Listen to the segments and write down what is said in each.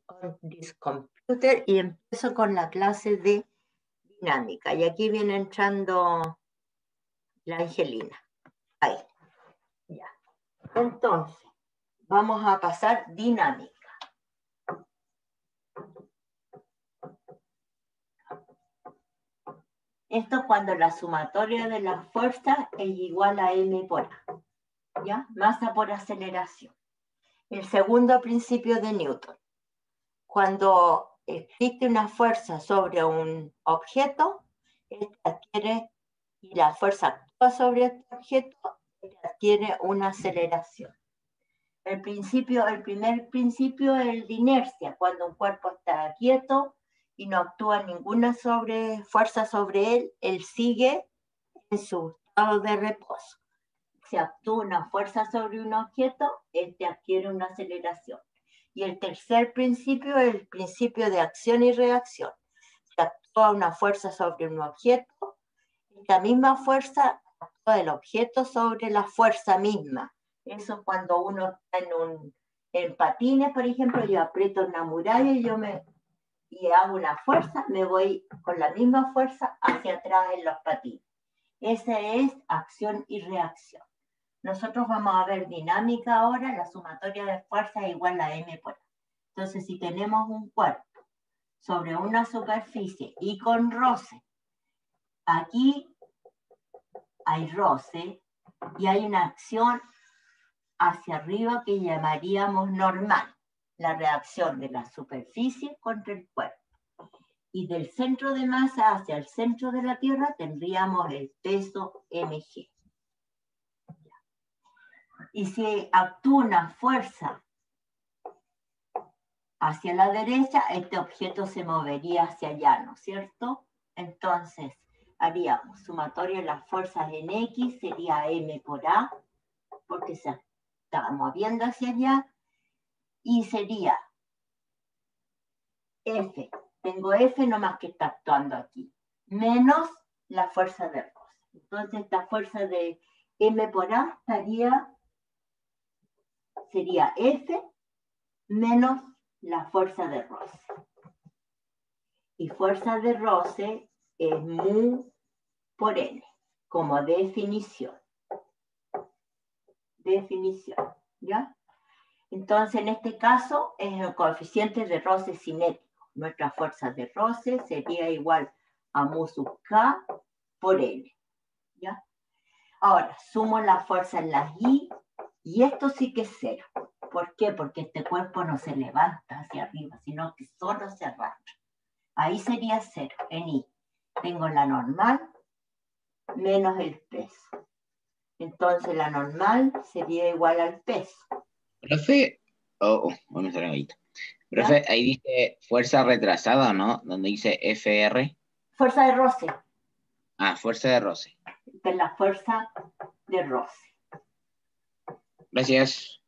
on this computer y empiezo con la clase de dinámica. Y aquí viene entrando la Angelina. Ahí. Ya. Entonces, vamos a pasar dinámica. Esto cuando la sumatoria de las fuerzas es igual a m por a. ¿Ya? Masa por aceleración. El segundo principio de Newton. Cuando existe una fuerza sobre un objeto, este adquiere, y la fuerza actúa sobre este objeto, este adquiere una aceleración. El primer principio es el de inercia, cuando un cuerpo está quieto y no actúa ninguna fuerza sobre él sigue en su estado de reposo. Si actúa una fuerza sobre un objeto, este adquiere una aceleración. Y el tercer principio es el principio de acción y reacción. Si actúa una fuerza sobre un objeto, esta misma fuerza actúa el objeto sobre la fuerza misma. Eso cuando uno está en patines, por ejemplo, yo aprieto una muralla y hago una fuerza, me voy con la misma fuerza hacia atrás en los patines. Esa es acción y reacción. Nosotros vamos a ver dinámica ahora, la sumatoria de fuerzas es igual a m por a. Entonces, si tenemos un cuerpo sobre una superficie y con roce, aquí hay roce y hay una acción hacia arriba que llamaríamos normal, la reacción de la superficie contra el cuerpo. Y del centro de masa hacia el centro de la Tierra tendríamos el peso mg. Y si actúa una fuerza hacia la derecha, este objeto se movería hacia allá, ¿no es cierto? Entonces, haríamos sumatoria de las fuerzas en X, sería m por a, porque se está moviendo hacia allá, y sería F. Tengo F nomás que está actuando aquí, menos la fuerza de roce. Entonces, esta fuerza de m por a sería F menos la fuerza de roce. Y fuerza de roce es mu por n, como definición. Definición, ¿ya? Entonces, en este caso, es el coeficiente de roce cinético. Nuestra fuerza de roce sería igual a mu sub k por n, ¿ya? Ahora, sumo la fuerza en las i, y esto sí que es cero. ¿Por qué? Porque este cuerpo no se levanta hacia arriba, sino que solo se arrastra. Ahí sería cero, en I. Tengo la normal menos el peso. Entonces la normal sería igual al peso. Profe, me salió ahí. Profe, ahí dice fuerza retrasada, ¿no? Donde dice FR. Fuerza de roce. Ah, fuerza de roce. Esta es la fuerza de roce. Gracias.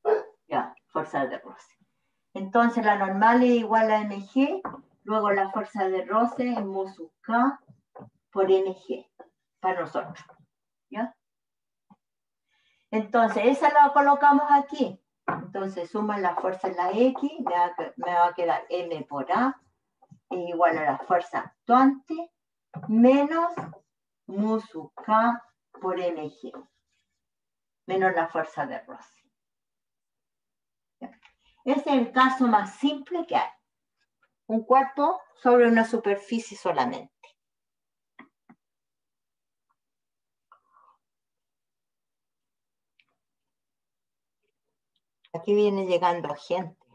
Ya, fuerza de roce. Entonces la normal es igual a mg, luego la fuerza de roce es mu sub k por mg, para nosotros. ¿Ya? Entonces, esa la colocamos aquí. Entonces, suman la fuerza en la X, me va a quedar m por a, es igual a la fuerza actuante, menos mu sub k por mg, menos la fuerza de roce. Ese es el caso más simple que hay. Un cuerpo sobre una superficie solamente. Aquí viene llegando gente.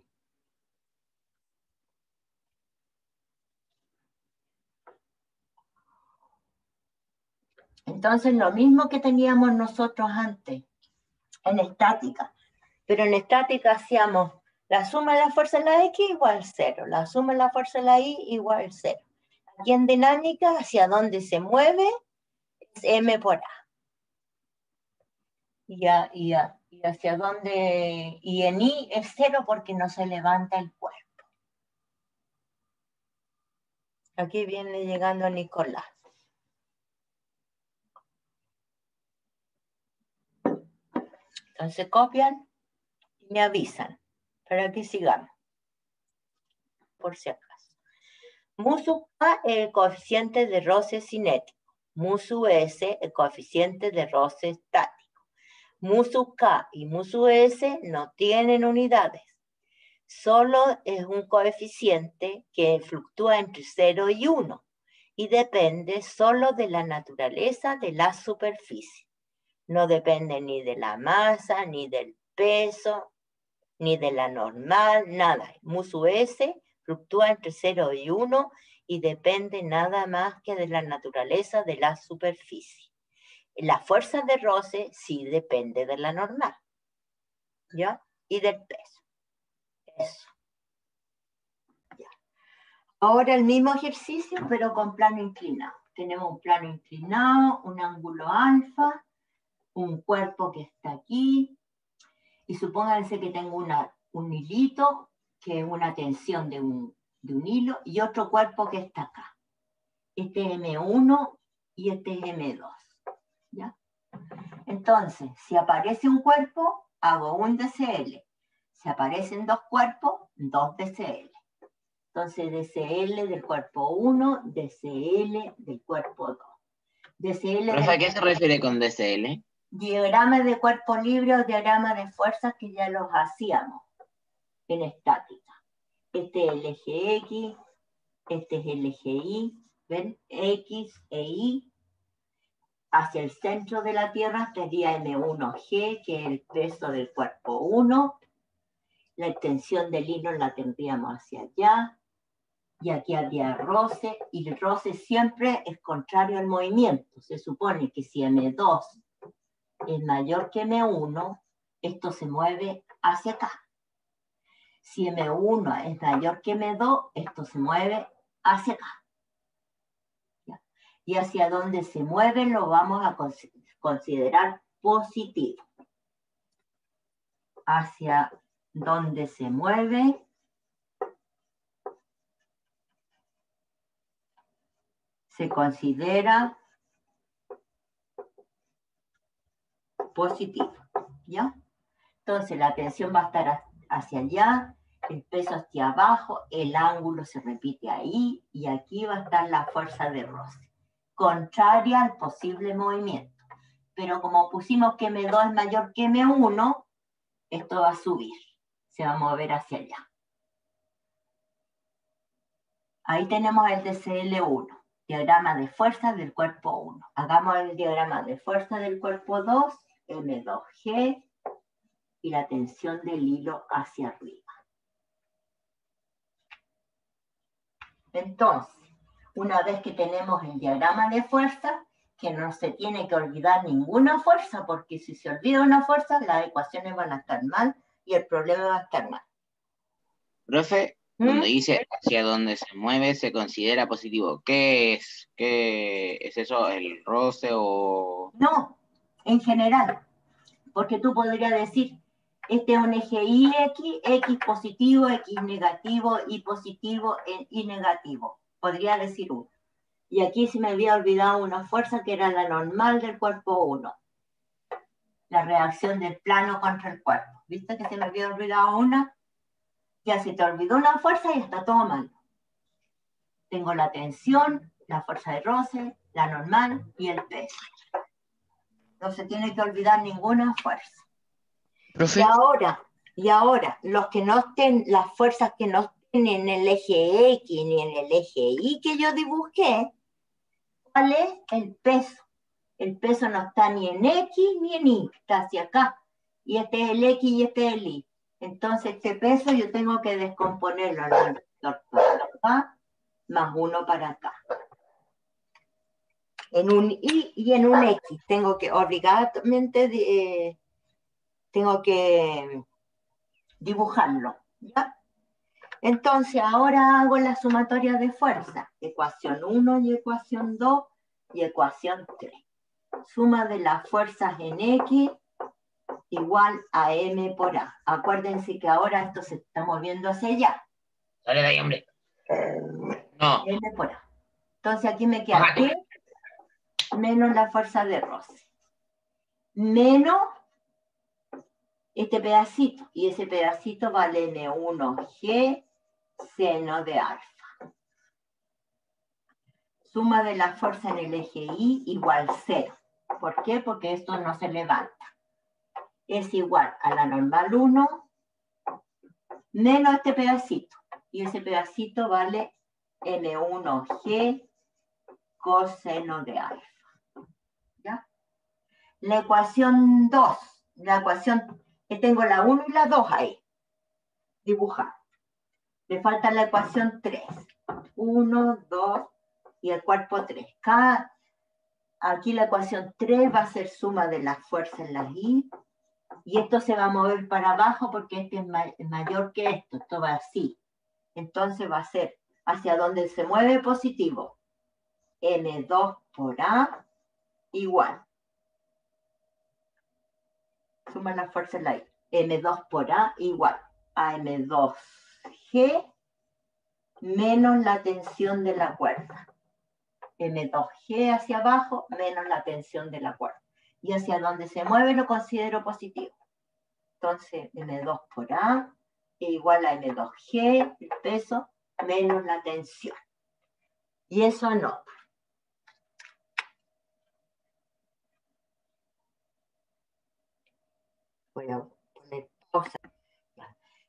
Entonces, lo mismo que teníamos nosotros antes, en estática. Pero en estática hacíamos la suma de la fuerza de la X igual 0, la suma de la fuerza de la Y igual 0. Aquí en dinámica, hacia donde se mueve es m por a. Y hacia donde, y en I es 0 porque no se levanta el cuerpo. Aquí viene llegando Nicolás. Entonces copian y me avisan para que sigamos. por si acaso. Mu sub K es el coeficiente de roce cinético. Mu sub S, el coeficiente de roce estático. Mu sub K y mu sub S no tienen unidades. Solo es un coeficiente que fluctúa entre 0 y 1 y depende solo de la naturaleza de la superficie. No depende ni de la masa, ni del peso, ni de la normal, nada. Mu sub S fluctúa entre 0 y 1 y depende nada más que de la naturaleza de la superficie. La fuerza de roce sí depende de la normal, ¿ya? Y del peso. Eso. Ya. Ahora el mismo ejercicio, pero con plano inclinado. Tenemos un plano inclinado, un ángulo alfa, un cuerpo que está aquí, y supónganse que tengo un hilito, que es una tensión de un hilo, y otro cuerpo que está acá. Este es M1 y este es M2. ¿Ya? Entonces, si aparece un cuerpo, hago un DCL. Si aparecen dos cuerpos, dos DCL. Entonces, DCL del cuerpo 1, DCL del cuerpo 2. DCL ¿Profe, a qué se refiere con DCL? Diagrama de cuerpo libre o diagrama de fuerzas que ya los hacíamos en estática. Este es el eje X, este es el eje Y, ¿ven? X e Y. Hacia el centro de la Tierra estaría M1G, que es el peso del cuerpo 1. La extensión del hilo la tendríamos hacia allá. Y aquí habría roce, y el roce siempre es contrario al movimiento. Se supone que si M2 es mayor que M1, esto se mueve hacia acá. Si M1 es mayor que M2, esto se mueve hacia acá. ¿Ya? Y hacia donde se mueve lo vamos a considerar positivo. Hacia donde se mueve se considera positivo, ¿ya? Entonces la tensión va a estar hacia allá, el peso hacia abajo, el ángulo se repite ahí, y aquí va a estar la fuerza de roce, contraria al posible movimiento. Pero como pusimos que M2 es mayor que M1, esto va a subir, se va a mover hacia allá. Ahí tenemos el DCL1, diagrama de fuerza del cuerpo 1. Hagamos el diagrama de fuerza del cuerpo 2, M2G, y la tensión del hilo hacia arriba. Entonces, una vez que tenemos el diagrama de fuerza, que no se tiene que olvidar ninguna fuerza, porque si se olvida una fuerza, las ecuaciones van a estar mal y el problema va a estar mal. Profe, donde dice hacia donde se mueve se considera positivo. ¿Qué es? ¿Qué es eso? ¿El roce o...? No, en general. Porque tú podrías decir, este es un eje Y, X positivo, X negativo, Y positivo, Y negativo. Podría decir uno. Y aquí se me había olvidado una fuerza que era la normal del cuerpo 1. La reacción del plano contra el cuerpo. ¿Viste que se me había olvidado una? Ya se te olvidó una fuerza y está todo mal. Tengo la tensión, la fuerza de roce, la normal y el peso. No se tiene que olvidar ninguna fuerza. ¿Profe? Y ahora, los que no estén, las fuerzas que no estén en el eje X ni en el eje Y que yo dibujé, ¿cuál es el peso? El peso no está ni en X ni en Y, está hacia acá. Y este es el X y este es el Y. Entonces, este peso yo tengo que descomponerlo en un vector para acá, más uno para acá. En un Y y en un X. Tengo que obligadamente tengo que dibujarlo, ¿ya? Entonces, ahora hago la sumatoria de fuerza. Ecuación 1 y ecuación 2 y ecuación 3. Suma de las fuerzas en X igual a M por A. Acuérdense que ahora esto se está moviendo hacia allá. Dale de ahí, hombre. No. M por A. Entonces aquí me queda P menos la fuerza de roce. Menos este pedacito. Y ese pedacito vale M1G seno de alfa. Suma de la fuerza en el eje Y igual 0. ¿Por qué? Porque esto no se levanta. Es igual a la normal 1 menos este pedacito. Y ese pedacito vale N1G coseno de alfa. ¿Ya? La ecuación 2, la ecuación que tengo la 1 y la 2 ahí, dibujar. Le falta la ecuación 3. 1, 2 y el cuerpo 3. Aquí la ecuación 3 va a ser suma de la fuerza en las Y. Y esto se va a mover para abajo porque este es mayor que esto. Esto va así. Entonces va a ser hacia donde se mueve positivo. M2 por A igual. Suma la fuerza en la Y. M2 por A igual a M2G menos la tensión de la cuerda. M2G hacia abajo menos la tensión de la cuerda. Y hacia donde se mueve lo considero positivo. Entonces, M2 por A es igual a M2G, el peso, menos la tensión. Y eso anota. Voy a poner pausa.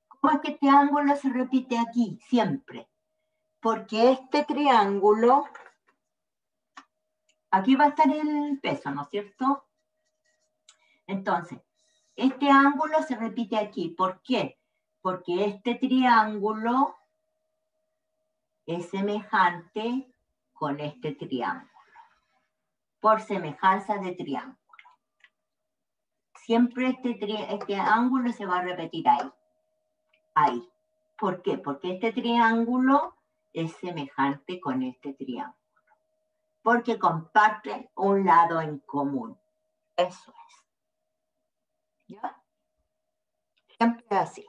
¿Cómo es que este ángulo se repite aquí siempre? Porque este triángulo, aquí va a estar el peso, ¿no es cierto? Entonces, este ángulo se repite aquí. ¿Por qué? Porque este triángulo es semejante con este triángulo. Por semejanza de triángulo. Siempre este ángulo se va a repetir ahí. Ahí. ¿Por qué? Porque este triángulo es semejante con este triángulo. Porque comparten un lado en común. Eso es. ¿Ya? Siempre así.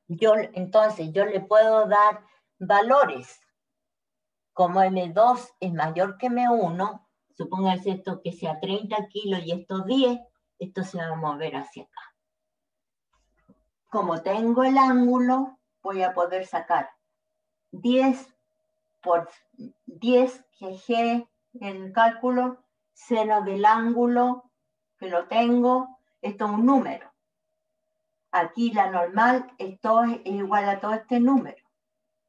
Entonces, yo le puedo dar valores. Como M2 es mayor que M1, supóngase esto que sea 30 kilos y esto 10, esto se va a mover hacia acá. Como tengo el ángulo, voy a poder sacar 10 por 10 GG en el cálculo, seno del ángulo, que lo tengo, esto es un número. Aquí la normal, esto es igual a todo este número.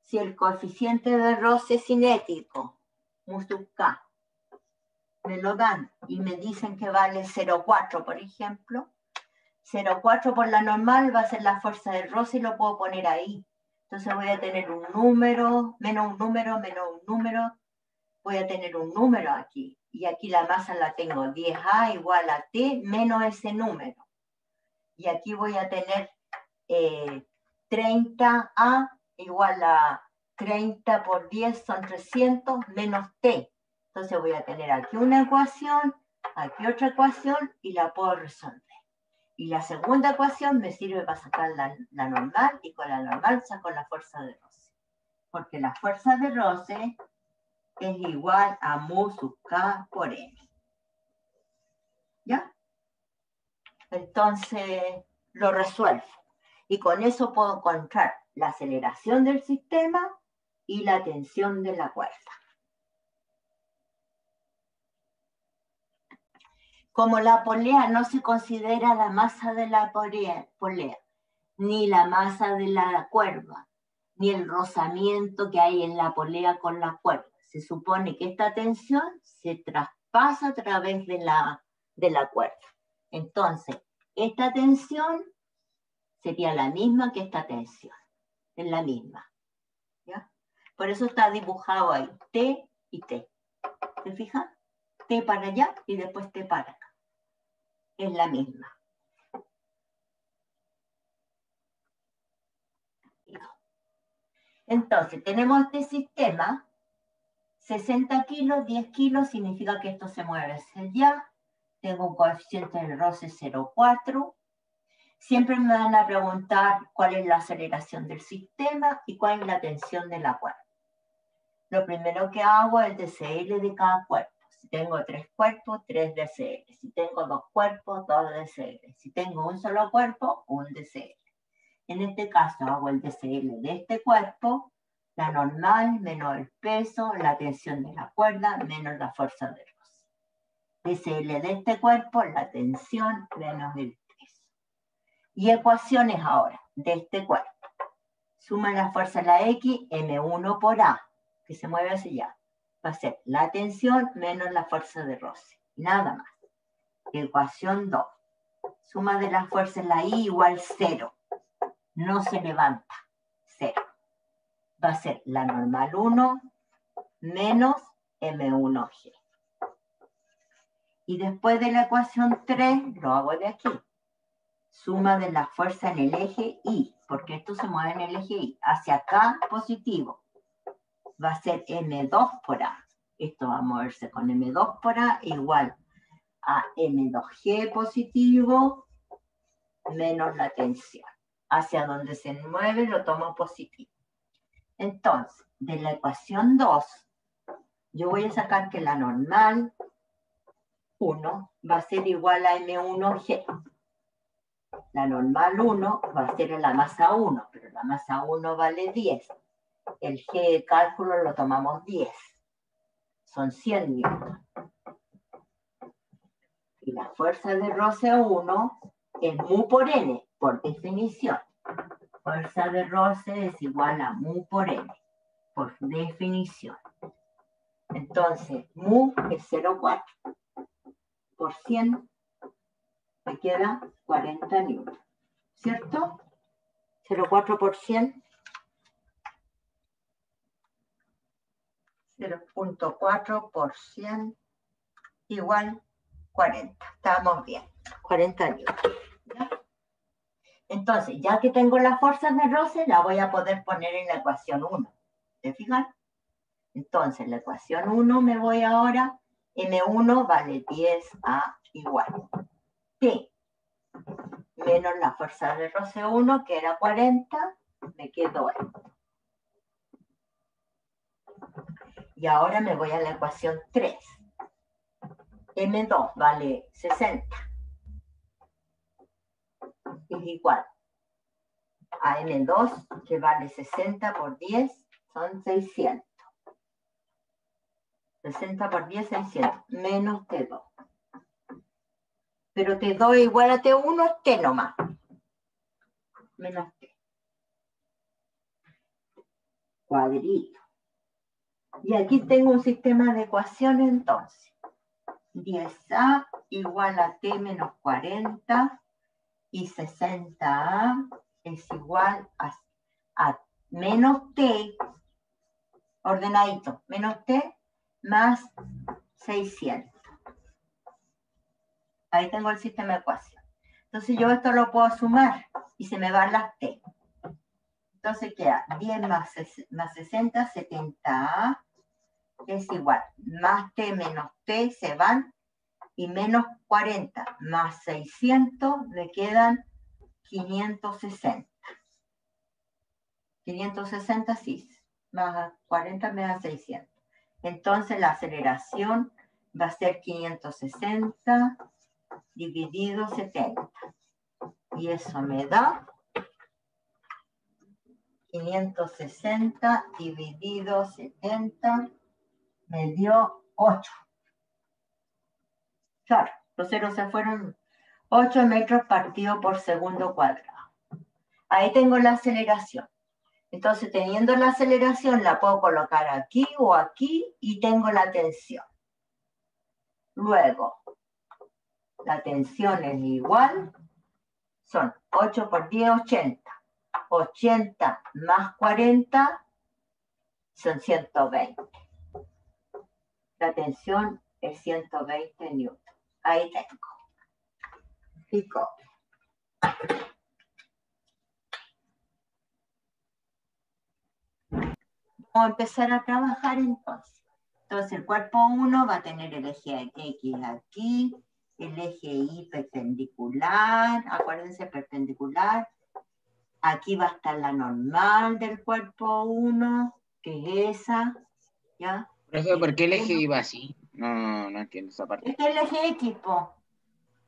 Si el coeficiente de roce cinético, mu sub K, me lo dan y me dicen que vale 0,4, por ejemplo, 0,4 por la normal va a ser la fuerza del roce y lo puedo poner ahí. Entonces voy a tener un número, menos un número, menos un número. Voy a tener un número aquí. Y aquí la masa la tengo 10A igual a T menos ese número. Y aquí voy a tener 30A igual a 30 por 10 son 300 menos T. Entonces voy a tener aquí una ecuación, aquí otra ecuación y la puedo resolver. Y la segunda ecuación me sirve para sacar la normal y con la normal saco la fuerza de roce. Porque la fuerza de roce es igual a mu sub K por M. ¿Ya? Entonces lo resuelvo. Y con eso puedo encontrar la aceleración del sistema y la tensión de la cuerda. Como la polea no se considera la masa de la polea, ni la masa de la cuerda, ni el rozamiento que hay en la polea con la cuerda. Se supone que esta tensión se traspasa a través de la cuerda. Entonces, esta tensión sería la misma que esta tensión. Es la misma. ¿Ya? Por eso está dibujado ahí, T y T. ¿Se fijan? T para allá y después T para acá. Es la misma. Entonces, tenemos este sistema, 60 kilos, 10 kilos, significa que esto se mueve hacia allá. Tengo un coeficiente de roce 0,4. Siempre me van a preguntar cuál es la aceleración del sistema y cuál es la tensión de la cuerda. Lo primero que hago es el DCL de cada cuerpo. Si tengo 3 cuerpos, 3 DCL. Si tengo 2 cuerpos, 2 DCL. Si tengo un solo cuerpo, un DCL. En este caso hago el DCL de este cuerpo, la normal menos el peso, la tensión de la cuerda menos la fuerza de roce. DCL de este cuerpo, la tensión menos el peso. Y ecuaciones ahora de este cuerpo. Suma la fuerza de la X, M1 por A, que se mueve hacia allá. Va a ser la tensión menos la fuerza de roce. Nada más. Ecuación 2. Suma de las fuerzas en la I igual 0. No se levanta. 0. Va a ser la normal 1 menos M1G. Y después de la ecuación 3, lo hago de aquí. Suma de la fuerza en el eje Y, porque esto se mueve en el eje Y. Hacia acá, positivo. Va a ser M2 por A. Esto va a moverse con M2 por A igual a M2G positivo menos la tensión. Hacia donde se mueve lo tomo positivo. Entonces, de la ecuación 2, yo voy a sacar que la normal 1 va a ser igual a M1G. La normal 1 va a ser la masa 1, pero la masa 1 vale 10. El G de cálculo lo tomamos 10. Son 100 newtons. Y la fuerza de roce 1 es mu por n, por definición. Fuerza de roce es igual a mu por n, por definición. Entonces, mu es 0,4 por 100, me queda 40 newtons, ¿cierto? 0,4 por 100, 0,4 por 100 igual 40. Estamos bien, 40 newtons. ¿Ya? Entonces, ya que tengo las fuerzas de roce, la voy a poder poner en la ecuación 1. ¿Te fijas? Entonces, la ecuación 1 me voy ahora, M1 vale 10A igual. T menos la fuerza de roce 1, que era 40, me quedó esto. Y ahora me voy a la ecuación 3. M2 vale 60. Es igual a M2, que vale 60 por 10, son 600. 60 por 10, 600, menos T2. Pero T2 es igual a T1, es T nomás. Menos T. Cuadrito. Y aquí tengo un sistema de ecuaciones entonces. 10A igual a T menos 40 y 60A es igual a menos T, ordenadito, menos T más 600. Ahí tengo el sistema de ecuación. Entonces yo esto lo puedo sumar y se me van las T. Entonces queda 10 más 60, 70A es igual. Más T menos T se van y menos 40 más 600 me quedan 560. 560 sí, más 40 me da 600. Entonces la aceleración va a ser 560 dividido 70. Y eso me da 560 dividido 70 me dio 8. Claro, los ceros se fueron 8 metros partido por segundo cuadrado. Ahí tengo la aceleración. Entonces, teniendo la aceleración, la puedo colocar aquí o aquí y tengo la tensión. Luego, la tensión es igual, son 8 por 10, 80. 80 más 40 son 120. La tensión es 120 newtons. Ahí tengo. Fico. Vamos a empezar a trabajar entonces. Entonces el cuerpo 1 va a tener el eje X aquí, el eje Y perpendicular, acuérdense, perpendicular. Aquí va a estar la normal del cuerpo 1, que es esa, ¿ya? Profe, ¿por qué el eje iba así? No entiendo esa parte. Este es el eje X, po.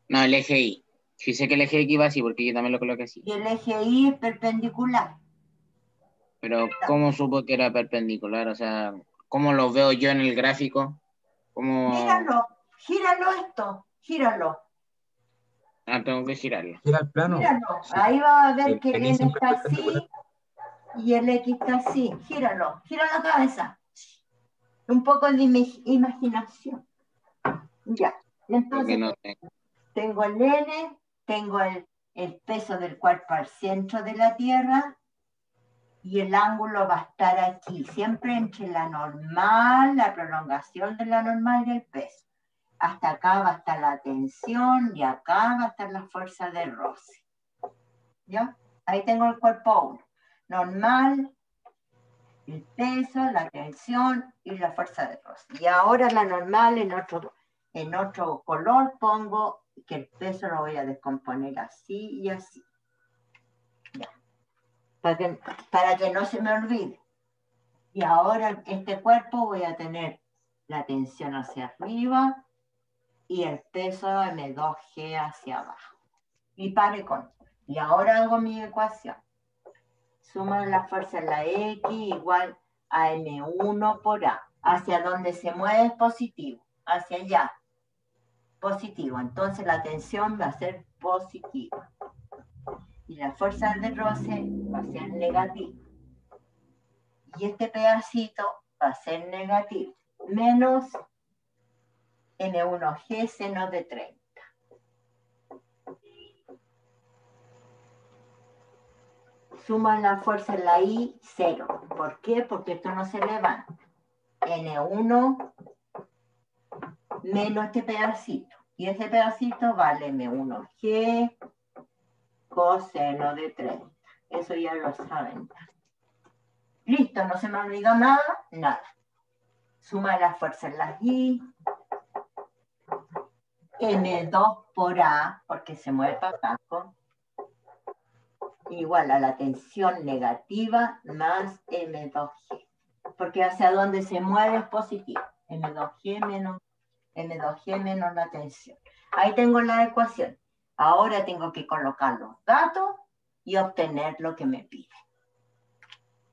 No, el eje Y. Sí sé que el eje X va así, porque yo también lo coloqué así. Y el eje Y es perpendicular. Pero ¿cómo supo que era perpendicular? O sea, ¿cómo lo veo yo en el gráfico? ¿Cómo? Gíralo, gíralo esto, gíralo. Ah, tengo que girarlo. Gira el plano. Gíralo. Sí. Ahí va a ver que el Aquí N siempre está es perpendicular. así y el X está así. Gíralo, gira la cabeza. Un poco de imaginación. Ya. Creo que Entonces no sé. tengo el N, tengo el peso del cuerpo al centro de la Tierra y el ángulo va a estar aquí, siempre entre la normal, la prolongación de la normal y el peso. Hasta acá va a estar la tensión y acá va a estar la fuerza de roce. ¿Ya? Ahí tengo el cuerpo 1. Normal, el peso, la tensión y la fuerza de roce. Y ahora la normal en otro color pongo que el peso lo voy a descomponer así y así. Ya. Para que no se me olvide. Y ahora este cuerpo voy a tener la tensión hacia arriba y el peso M2G hacia abajo. Y pare con. Y ahora hago mi ecuación. Suma la fuerza en la X igual a M1 por A. Hacia donde se mueve es positivo. Hacia allá. Positivo. Entonces la tensión va a ser positiva. Y la fuerza de roce va a ser negativa. Y este pedacito va a ser negativo. Menos N1G seno de 30. Suman la fuerza en la I, 0. ¿Por qué? Porque esto no se levanta. N1 menos este pedacito. Y ese pedacito vale M1G coseno de 30. Eso ya lo saben. Listo, no se me olvidó nada, nada. Suma la fuerza en la I. M2 por A, porque se mueve para acá, igual a la tensión negativa más M2G. Porque hacia donde se mueve es positivo. M2G menos la tensión. Ahí tengo la ecuación. Ahora tengo que colocar los datos y obtener lo que me pide.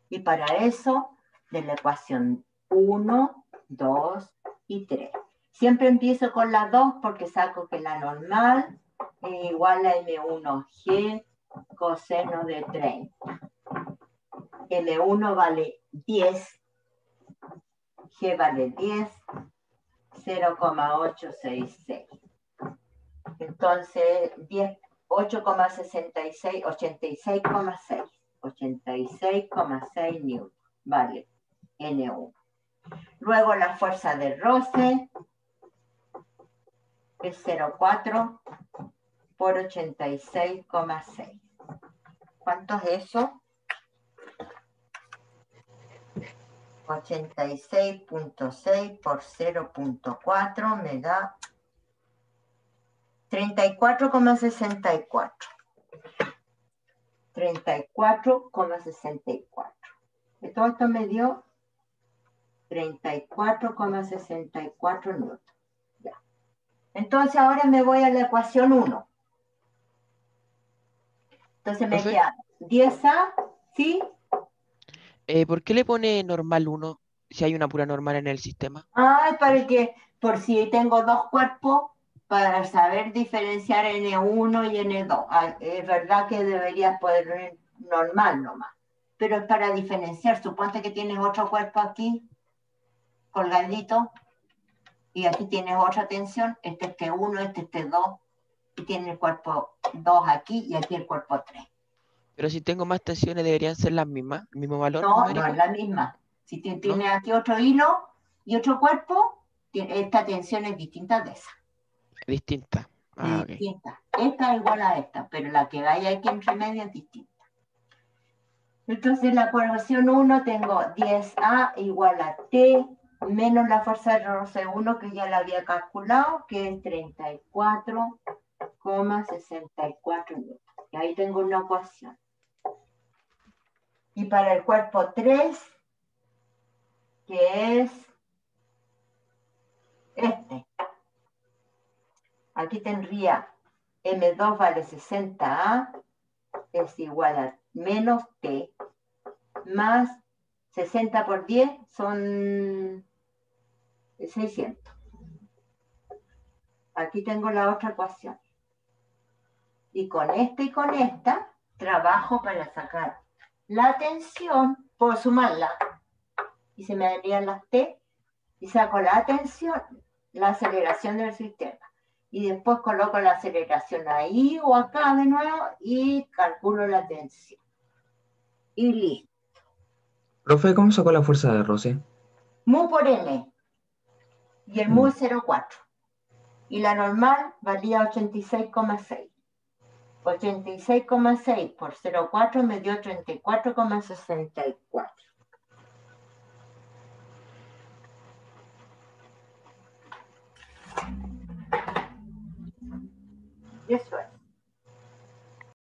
Y para eso, de la ecuación 1, 2 y 3. Siempre empiezo con la 2 porque saco que la normal es igual a M1G coseno de 30. M1 vale 10, G vale 10, 0,866. Entonces, 10, 8,66, 86,6. 86,6 newton, vale, N1. Luego la fuerza de roce es 0,4 por 86,6. ¿Cuánto es eso? 86,6 por 0,4 me da 34,64. 34,64. De todo esto me dio 34,64 newton. Ya. Entonces ahora me voy a la ecuación 1. Entonces me Profe, queda 10A, ¿sí? ¿por qué le pone normal 1 si hay una pura normal en el sistema? Ah, para que, por si tengo dos cuerpos, para saber diferenciar N1 y N2. Ah, es verdad que deberías poner normal nomás, pero es para diferenciar. Suponte que tienes otro cuerpo aquí, colgadito, y aquí tienes otra tensión, este es T1, este es T2, y tiene el cuerpo 2 aquí y aquí el cuerpo 3. Pero si tengo más tensiones deberían ser las mismas, el mismo valor No, no es numérico, la misma. Si ¿no? tienes aquí otro hilo y otro cuerpo, esta tensión es distinta de esa. Distinta. Ah, ok. Distinta. Esta es igual a esta, pero la que vaya aquí entre medio es distinta. Entonces, la ecuación 1 tengo 10A igual a T menos la fuerza de roce 1 que ya la había calculado, que es 34,64 newton. Y ahí tengo una ecuación. Y para el cuerpo 3, que es este, aquí tendría M2 vale 60A, es igual a menos T, más 60 por 10 son 600. Aquí tengo la otra ecuación. Y con esta y con esta, trabajo para sacar la tensión, puedo sumarla, y se me darían las T, y saco la tensión, la aceleración del sistema. Y después coloco la aceleración ahí o acá de nuevo, y calculo la tensión. Y listo. Profe, ¿cómo sacó la fuerza de roce? Mu por N, y el mu es 0,4. Y la normal valía 86,6. 86,6 por 0,4 me dio 34,64. Y eso es.